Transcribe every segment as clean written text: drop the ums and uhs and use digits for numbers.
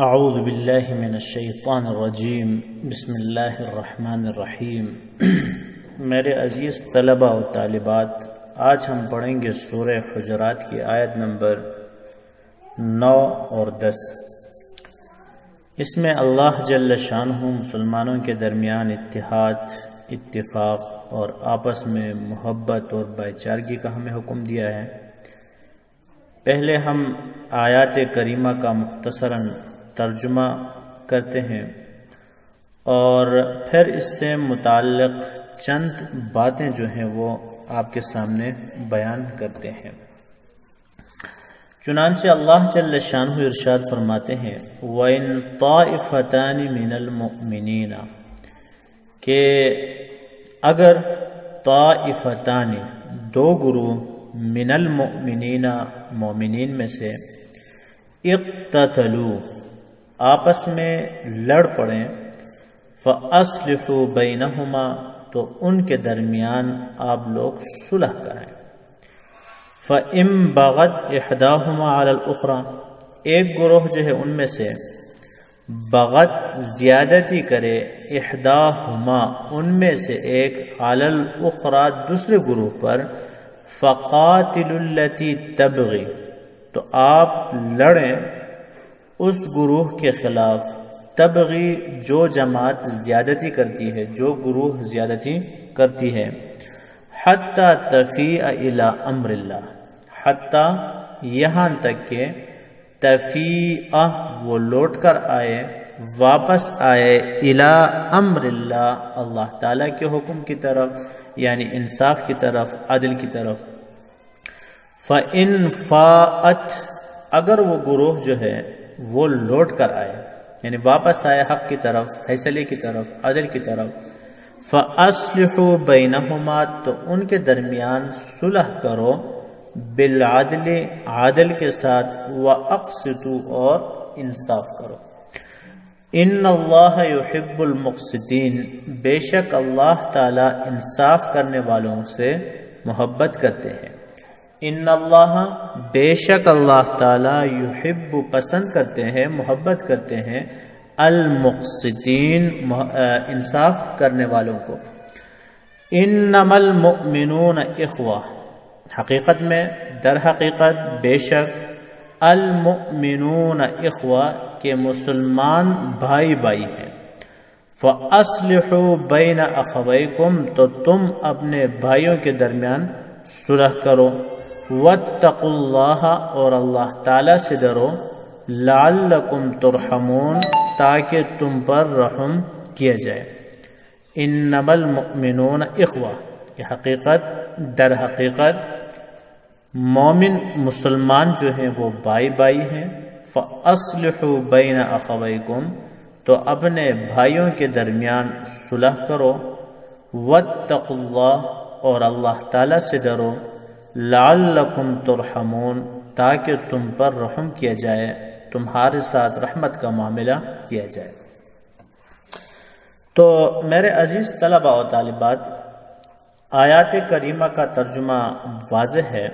اعوذ باللہ من الشیطان الرجیم بسم اللہ الرحمن الرحیم۔ میرے عزیز طلبہ و طالبات، آج ہم پڑھیں گے سورہ حجرات کی آیت نمبر 9 اور 10۔ اس میں اللہ جل شانہ مسلمانوں کے درمیان اتحاد، اتفاق اور آپس میں محبت اور بھائی چارگی کا ہمیں حکم دیا ہے۔ پہلے ہم آیات کریمہ کا مختصراً ترجمہ کرتے ہیں اور پھر اس سے متعلق چند باتیں جو ہیں وہ آپ کے سامنے بیان کرتے ہیں۔ چنانچہ اللہ جل شانہ ارشاد فرماتے ہیں وَإِن طَائِفَتَانِ مِنَ الْمُؤْمِنِينَ، کہ اگر طائفتان دو گروہ من المؤمنین مومنین میں سے اقتتلوا آپس میں لڑ پڑیں فَأَصْلِحُوا بَيْنَهُمَا تو ان کے درمیان آپ لوگ صلح کریں۔ فَإِن بَغَتْ إِحْدَاهُمَا عَلَى الْأُخْرَى، ایک گروہ جو ہے ان میں سے بغت زیادتی کرے، احداہما ان میں سے ایک، علی الاخری دوسرے گروہ پر، فقاتلوا التی تبغی تو آپ لڑیں اس گروہ کے خلاف، تبغی جو جماعت زیادتی کرتی ہے، جو گروہ زیادتی کرتی ہے، حتی تفیء الی امر اللہ، حتی یہاں تک کہ تفیء وہ لوٹ کر آئے، واپس آئے، الی امر اللہ اللہ تعالیٰ کے حکم کی طرف، یعنی انصاف کی طرف، عدل کی طرف۔ فَإِن فَاءَتْ اگر وہ گروہ جو ہے وہ لوٹ کر آئے، یعنی واپس آئے حق کی طرف، فیصلے کی طرف، عدل کی طرف، فَأَصْلِحُوا بَيْنَهُمَا تو ان کے درمیان صلح کرو، بالعدل عادل کے ساتھ، وَأَقْسِطُوا اور انصاف کرو۔ ان اللہ یحب المقسطین، بے شک اللہ تعالی انصاف کرنے والوں سے محبت کرتے ہیں۔ ان اللہ بے شک اللہ تعالی یحب پسند کرتے ہیں، محبت کرتے ہیں، المقسطین انصاف کرنے والوں کو۔ انما المؤمنون اخوہ، حقیقت میں در حقیقت بے شک المؤمنون اخوہ کہ مسلمان بھائی بھائی ہیں۔ فَأَصْلِحُوا بَيْنَ أَخَوَيْكُمْ تو تم اپنے بھائیوں کے درمیان صلح کرو، وَاتَّقُوا اللَّهَ اور اللہ تعالیٰ سے ڈرو، لَعَلَّكُمْ تُرْحَمُونَ تاکہ تم پر رحم کیا جائے۔ انما المؤمنون اخوہ کہ حقیقت در حقیقت مومن مسلمان جو ہیں وہ بھائی بھائی ہیں۔ فَأَصْلِحُوا بَيْنَ أَخَوَيْكُمْ تو اپنے بھائیوں کے درمیان صلح کرو، وَاتَّقُوا اللَّهَ اور اللہ تعالیٰ سے ڈرو، لَعَلَّكُمْ تُرْحَمُونَ تاکہ تم پر رحم کیا جائے، تمہارے ساتھ رحمت کا معاملہ کیا جائے۔ تو میرے عزیز طلبہ و طالبات، آیات کریمہ کا ترجمہ واضح ہے،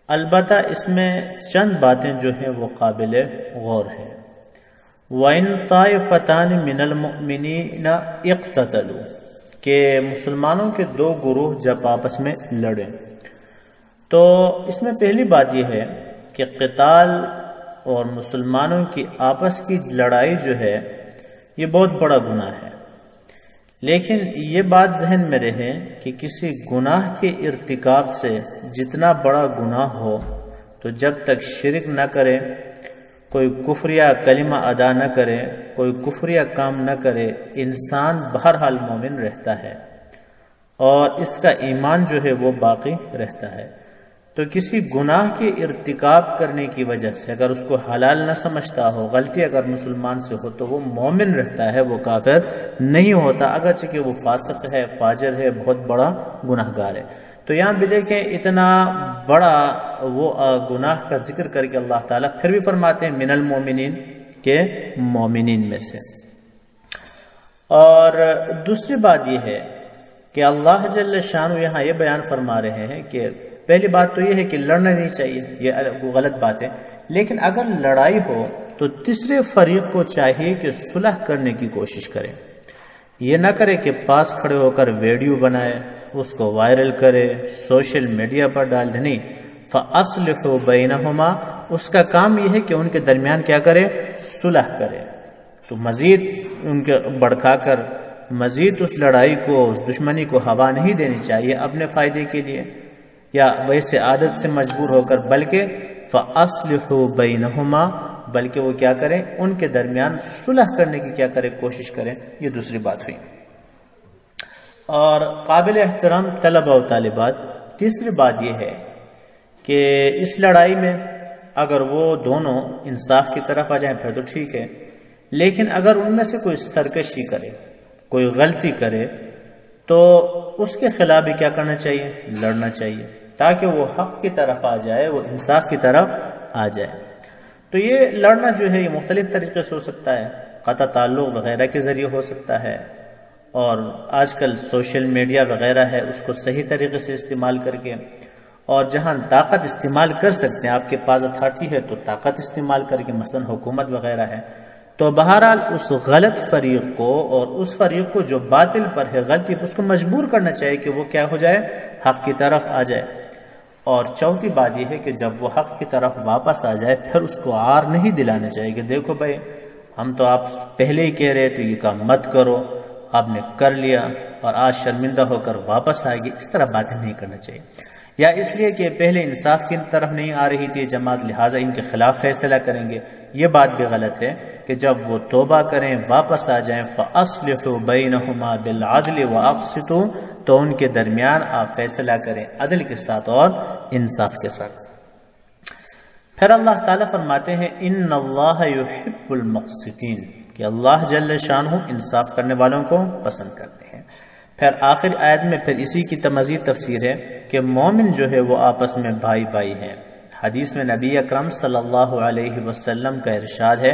البتہ اس میں چند باتیں جو ہیں وہ قابل غور ہیں۔ وَإِن طَائِفَتَانِ مِنَ الْمُؤْمِنِينَ اقْتَتَلُوا کہ مسلمانوں کے دو گروہ جب آپس میں لڑیں، تو اس میں پہلی بات یہ ہے کہ قتال اور مسلمانوں کی آپس کی لڑائی جو ہے یہ بہت بڑا گناہ ہے، لیکن یہ بات ذہن میں رہے کہ کسی گناہ کے ارتکاب سے جتنا بڑا گناہ ہو تو جب تک شرک نہ کرے، کوئی کفریہ کلمہ ادا نہ کرے، کوئی کفریہ کام نہ کرے، انسان بہرحال مومن رہتا ہے اور اس کا ایمان جو ہے وہ باقی رہتا ہے۔ تو کسی گناہ کے ارتکاب کرنے کی وجہ سے اگر اس کو حلال نہ سمجھتا ہو، غلطی اگر مسلمان سے ہو تو وہ مومن رہتا ہے، وہ کافر نہیں ہوتا، اگرچہ کہ وہ فاسق ہے، فاجر ہے، بہت بڑا گناہ گار ہے۔ تو یہاں بھی دیکھیں اتنا بڑا وہ گناہ کا ذکر کر کے اللہ تعالیٰ پھر بھی فرماتے ہیں من المومنین کے مومنین میں سے۔ اور دوسری بات یہ ہے کہ اللہ جل شانہ یہاں یہ بیان فرما رہے ہیں کہ پہلی بات تو یہ ہے کہ لڑنا نہیں چاہیے، یہ غلط بات ہے، لیکن اگر لڑائی ہو تو تیسرے فریق کو چاہیے کہ صلح کرنے کی کوشش کرے، یہ نہ کرے کہ پاس کھڑے ہو کر ویڈیو بنائے، اس کو وائرل کرے، سوشل میڈیا پر ڈال دے، نہیں، فَأَصْلِحُوا بَيْنَهُمَا، اس کا کام یہ ہے کہ ان کے درمیان کیا کرے، صلح کرے۔ تو مزید ان کے بڑھا کر مزید اس لڑائی کو، اس دشمنی کو ہوا نہیں دینی چاہیے اپنے فائدے کے لیے یا ویسے عادت سے مجبور ہو کر، بلکہ فَأَصْلِحُوا بَيْنَهُمَا، بلکہ وہ کیا کریں، ان کے درمیان صلح کرنے کی کیا کرے، کوشش کریں۔ یہ دوسری بات ہوئی۔ اور قابل احترام طلبہ و طالبات، تیسری بات یہ ہے کہ اس لڑائی میں اگر وہ دونوں انصاف کی طرف آ جائیں پھر تو ٹھیک ہے، لیکن اگر ان میں سے کوئی سرکشی کرے، کوئی غلطی کرے، تو اس کے خلاف بھی کیا کرنا چاہیے، لڑنا چاہیے، تاکہ وہ حق کی طرف آ جائے، وہ انصاف کی طرف آ جائے۔ تو یہ لڑنا جو ہے یہ مختلف طریقے سے ہو سکتا ہے، قطع تعلق وغیرہ کے ذریعے ہو سکتا ہے، اور آج کل سوشل میڈیا وغیرہ ہے، اس کو صحیح طریقے سے استعمال کر کے، اور جہاں طاقت استعمال کر سکتے ہیں، آپ کے پاس اتھارٹی ہے تو طاقت استعمال کر کے، مثلا حکومت وغیرہ ہے، تو بہرحال اس غلط فریق کو اور اس فریق کو جو باطل پر ہے، غلطی پر، اس کو مجبور کرنا چاہیے کہ وہ کیا ہو جائے، حق کی طرف آ جائے۔ اور چوتھی بات یہ ہے کہ جب وہ حق کی طرف واپس آ جائے پھر اس کو عار نہیں دلانا چاہیے کہ دیکھو بھائی ہم تو آپ پہلے ہی کہہ رہے تھے یہ کام مت کرو، آپ نے کر لیا اور آج شرمندہ ہو کر واپس آئے گی، اس طرح باتیں نہیں کرنا چاہیے۔ یا اس لیے کہ پہلے انصاف کی طرف نہیں آ رہی تھی جماعت، لہٰذا ان کے خلاف فیصلہ کریں گے، یہ بات بھی غلط ہے کہ جب وہ توبہ کریں، واپس آ جائیں، فَأَصْلِحُوا بَيْنَهُمَا بِالْعَدْلِ وَأَقْسِطُوا، تو ان کے درمیان آپ فیصلہ کریں عدل کے ساتھ اور انصاف کے ساتھ۔ پھر اللہ تعالیٰ فرماتے ہیں ان اللہ یحب المقسطین، کہ اللہ جل شانہ انصاف کرنے والوں کو پسند کرتے ہیں۔ پھر آخر آیت میں پھر اسی کی مزید تفسیر ہے کہ مومن جو ہے وہ آپس میں بھائی بھائی ہیں۔ حدیث میں نبی اکرم صلی اللہ علیہ وسلم کا ارشاد ہے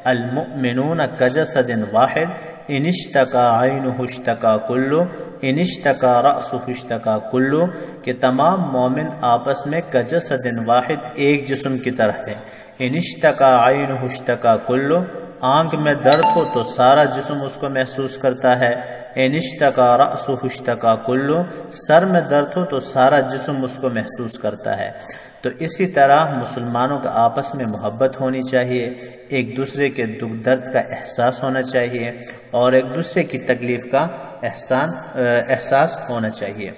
المؤمنون کجسد واحد ان اشتکا عینہ اشتکا کلو ان اشتکا رأسہ اشتکا کلو، کہ تمام مومن آپس میں کجسد واحد ایک جسم کی طرح ہیں۔ ان اشتکا عینہ اشتکا کلو، آنکھ میں درد ہو تو سارا جسم اس کو محسوس کرتا ہے۔ ان اشتکا رأسہ اشتکا کلو، سر میں درد ہو تو سارا جسم اس کو محسوس کرتا ہے۔ تو اسی طرح مسلمانوں کا آپس میں محبت ہونی چاہیے، ایک دوسرے کے دکھ درد کا احساس ہونا چاہیے اور ایک دوسرے کی تکلیف کا احساس ہونا چاہیے۔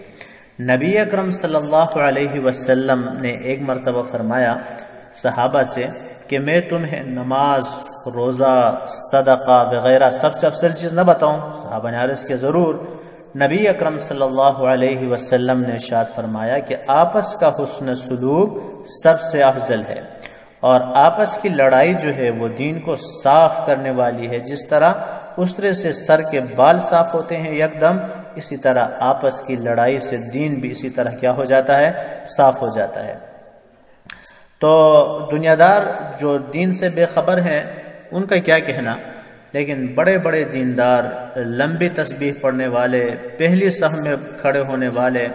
نبی اکرم صلی اللہ علیہ وسلم نے ایک مرتبہ فرمایا صحابہ سے کہ میں تمہیں نماز، روزہ، صدقہ وغیرہ سب سے افضل چیز نہ بتاؤں؟ صحابہ نے عرض کیا ضرور۔ نبی اکرم صلی اللہ علیہ وسلم نے ارشاد فرمایا کہ آپس کا حسن سلوک سب سے افضل ہے، اور آپس کی لڑائی جو ہے وہ دین کو صاف کرنے والی ہے۔ جس طرح اس طرح سے سر کے بال صاف ہوتے ہیں یکدم، اسی طرح آپس کی لڑائی سے دین بھی اسی طرح کیا ہو جاتا ہے، صاف ہو جاتا ہے۔ تو دنیا دار جو دین سے بے خبر ہیں ان کا کیا کہنا، لیکن بڑے بڑے دیندار، لمبی تسبیح پڑھنے والے، پہلی صف میں کھڑے ہونے والے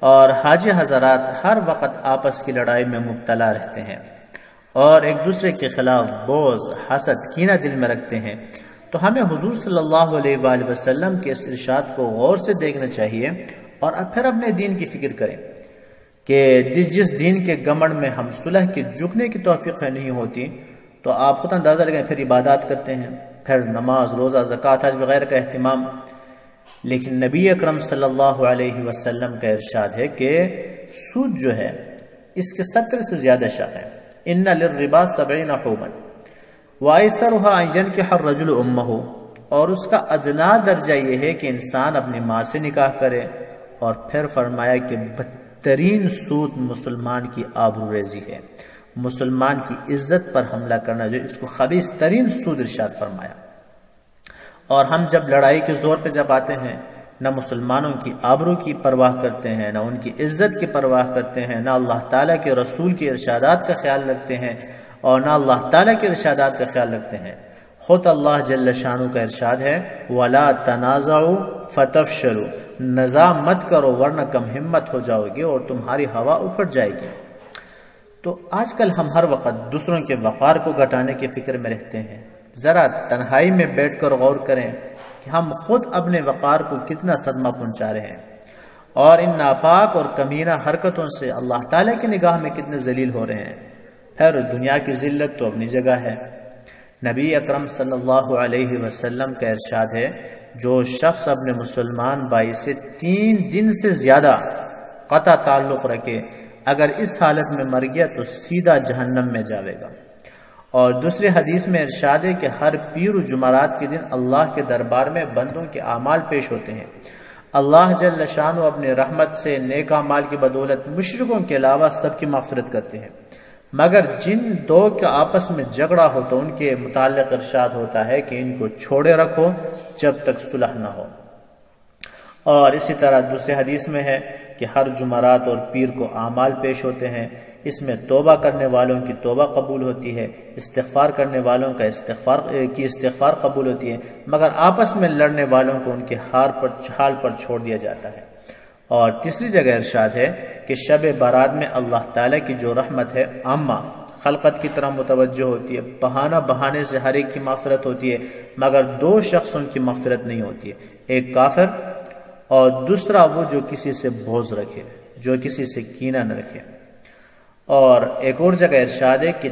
اور حاجی حضرات ہر وقت آپس کی لڑائی میں مبتلا رہتے ہیں اور ایک دوسرے کے خلاف بغض، حسد، کینہ دل میں رکھتے ہیں۔ تو ہمیں حضور صلی اللہ علیہ وآلہ وسلم کے اس ارشاد کو غور سے دیکھنا چاہیے اور اب پھر اپنے دین کی فکر کریں کہ جس دین کے گمڑ میں ہم صلح کی جھکنے کی توفیق نہیں ہوتی، تو آپ خود اندازہ لگائیں، پھر عبادات کرتے ہیں، پھر نماز، روزہ، زکوٰۃ، حج وغیرہ کا اہتمام، لیکن نبی اکرم صلی اللہ علیہ وسلم کا ارشاد ہے کہ سود جو ہے اس کے 70 سے زیادہ شق ہے۔ ان للربا 70 حوبا وایسرها ان ينكح الرجل امه، اور اس کا ادنا درجہ یہ ہے کہ انسان اپنی ماں سے نکاح کرے، اور پھر فرمایا کہ بدترین سود مسلمان کی آبروریزی ہے، مسلمان کی عزت پر حملہ کرنا، جو اس کو خبیث ترین سود ارشاد فرمایا۔ اور ہم جب لڑائی کے زور پہ جب آتے ہیں، نہ مسلمانوں کی آبرو کی پرواہ کرتے ہیں، نہ ان کی عزت کی پرواہ کرتے ہیں، نہ اللہ تعالیٰ کے رسول کے ارشادات کا خیال رکھتے ہیں اور نہ اللہ تعالیٰ کے ارشادات کا خیال رکھتے ہیں۔ خود اللہ جل شانہ کا ارشاد ہے وَلَا تَنَازَعُوا فَتَفْشَلُوا، نزاع مت کرو ورنہ کم ہمت ہو جاؤ گے اور تمہاری ہوا اکھڑ جائے گی۔ تو آج کل ہم ہر وقت دوسروں کے وقار کو گھٹانے کی فکر میں رہتے ہیں۔ ذرا تنہائی میں بیٹھ کر غور کریں کہ ہم خود اپنے وقار کو کتنا صدمہ پہنچا رہے ہیں اور ان ناپاک اور کمینہ حرکتوں سے اللہ تعالیٰ کی نگاہ میں کتنے ذلیل ہو رہے ہیں۔ خیر دنیا کی ذلت تو اپنی جگہ ہے۔ نبی اکرم صلی اللہ علیہ وسلم کا ارشاد ہے، جو شخص اپنے مسلمان بھائی سے 3 دن سے زیادہ قطع تعلق رکھے، اگر اس حالت میں مر گیا تو سیدھا جہنم میں جاوے گا۔ اور دوسری حدیث میں ارشاد ہے کہ ہر پیر و جمعرات کے دن اللہ کے دربار میں بندوں کے اعمال پیش ہوتے ہیں۔ اللہ جل شانہ اپنے رحمت سے نیک اعمال کی بدولت مشرکوں کے علاوہ سب کی مغفرت کرتے ہیں، مگر جن دو کا آپس میں جھگڑا ہو تو ان کے متعلق ارشاد ہوتا ہے کہ ان کو چھوڑے رکھو جب تک صلح نہ ہو۔ اور اسی طرح دوسری حدیث میں ہے کہ ہر جمعرات اور پیر کو اعمال پیش ہوتے ہیں، اس میں توبہ کرنے والوں کی توبہ قبول ہوتی ہے، استغفار کرنے والوں کا استغفار قبول ہوتی ہے، مگر آپس میں لڑنے والوں کو ان کے حال پر چھوڑ دیا جاتا ہے۔ اور تیسری جگہ ارشاد ہے کہ شب بارات میں اللہ تعالیٰ کی جو رحمت ہے عامہ خلقت کی طرح متوجہ ہوتی ہے، بہانے سے ہر ایک کی مغفرت ہوتی ہے، مگر 2 شخصوں کی مغفرت نہیں ہوتی ہے، ایک کافر اور دوسرا وہ جو کسی سے بغض رکھے، جو کسی سے کینہ نہ رکھے۔ اور ایک اور جگہ ارشاد ہے کہ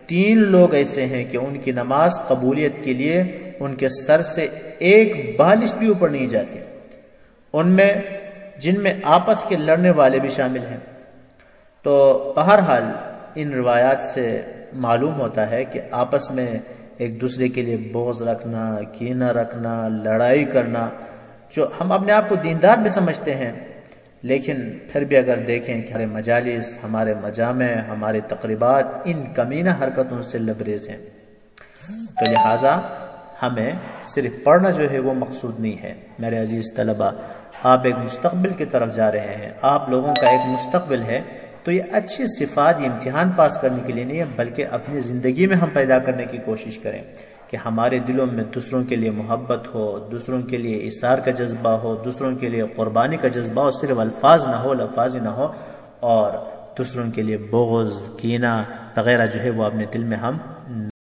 3 لوگ ایسے ہیں کہ ان کی نماز قبولیت کے لیے ان کے سر سے ایک بالش بھی اوپر نہیں جاتی، جن میں آپس کے لڑنے والے بھی شامل ہیں۔ تو بہرحال ان روایات سے معلوم ہوتا ہے کہ آپس میں ایک دوسرے کے لیے بغض رکھنا، کینہ رکھنا، لڑائی کرنا، جو ہم اپنے آپ کو دیندار بھی سمجھتے ہیں، لیکن پھر بھی اگر دیکھیں کہ ہمارے مجالس، ہمارے مجامع، ہمارے تقریبات ان کمینہ حرکتوں سے لبریز ہیں۔ تو لہٰذا ہمیں صرف پڑھنا جو ہے وہ مقصود نہیں ہے۔ میرے عزیز طلبہ، آپ ایک مستقبل کی طرف جا رہے ہیں، آپ لوگوں کا ایک مستقبل ہے، تو یہ اچھی صفات یہ امتحان پاس کرنے کے لیے نہیں ہے، بلکہ اپنی زندگی میں ہم پیدا کرنے کی کوشش کریں کہ ہمارے دلوں میں دوسروں کے لیے محبت ہو، دوسروں کے لیے اثار کا جذبہ ہو، دوسروں کے لیے قربانی کا جذبہ ہو، صرف الفاظ نہ ہو، لفاظ نہ ہو، اور دوسروں کے لیے بغض، کینہ وغیرہ جو ہے وہ اپنے دل میں ہم